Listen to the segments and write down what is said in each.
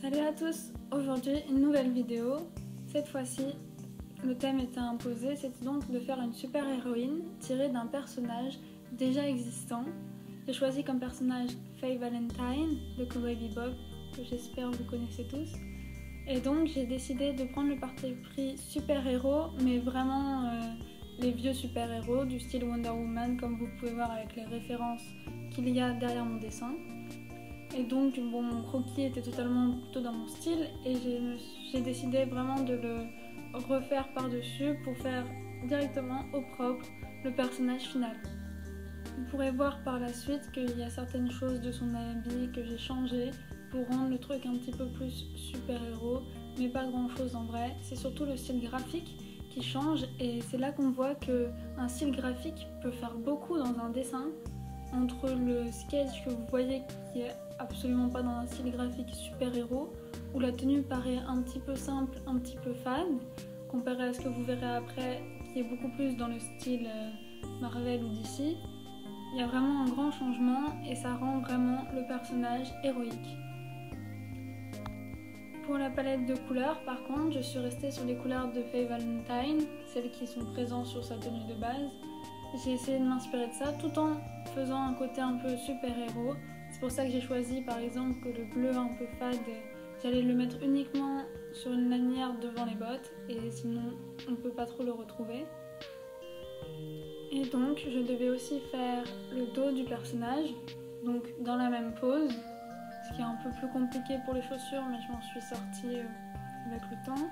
Salut à tous, aujourd'hui une nouvelle vidéo. Cette fois-ci, le thème était imposé, c'était donc de faire une super-héroïne tirée d'un personnage déjà existant. J'ai choisi comme personnage Faye Valentine de Cowboy Bebop, que j'espère vous connaissez tous. Et donc j'ai décidé de prendre le parti pris super-héros, mais vraiment les vieux super-héros du style Wonder Woman, comme vous pouvez voir avec les références qu'il y a derrière mon dessin. Et donc mon croquis était totalement plutôt dans mon style et j'ai décidé vraiment de le refaire par-dessus pour faire directement au propre le personnage final. Vous pourrez voir par la suite qu'il y a certaines choses de son habit que j'ai changé pour rendre le truc un petit peu plus super-héros, mais pas grand-chose en vrai. C'est surtout le style graphique qui change et c'est là qu'on voit qu'un style graphique peut faire beaucoup dans un dessin. Entre le sketch que vous voyez qui est absolument pas dans un style graphique super-héros, où la tenue paraît un petit peu simple, un petit peu fade, comparé à ce que vous verrez après qui est beaucoup plus dans le style Marvel ou DC, il y a vraiment un grand changement et ça rend vraiment le personnage héroïque. Pour la palette de couleurs, par contre, je suis restée sur les couleurs de Faye Valentine, celles qui sont présentes sur sa tenue de base. J'ai essayé de m'inspirer de ça tout en faisant un côté un peu super-héros. C'est pour ça que j'ai choisi par exemple que le bleu un peu fade, j'allais le mettre uniquement sur une lanière devant les bottes et sinon on ne peut pas trop le retrouver. Et donc je devais aussi faire le dos du personnage, donc dans la même pose, ce qui est un peu plus compliqué pour les chaussures mais je m'en suis sortie avec le temps.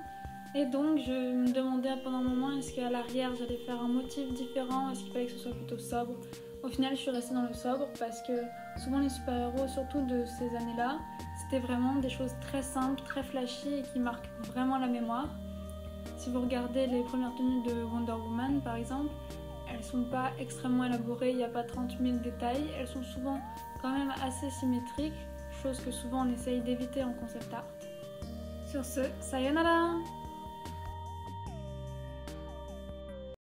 Et donc je me demandais pendant un moment est-ce qu'à l'arrière j'allais faire un motif différent, est-ce qu'il fallait que ce soit plutôt sobre. Au final je suis restée dans le sobre parce que souvent les super-héros, surtout de ces années-là, c'était vraiment des choses très simples, très flashy et qui marquent vraiment la mémoire. Si vous regardez les premières tenues de Wonder Woman par exemple, elles sont pas extrêmement élaborées, il n'y a pas 30 000 détails, elles sont souvent quand même assez symétriques, chose que souvent on essaye d'éviter en concept art. Sur ce, sayonara!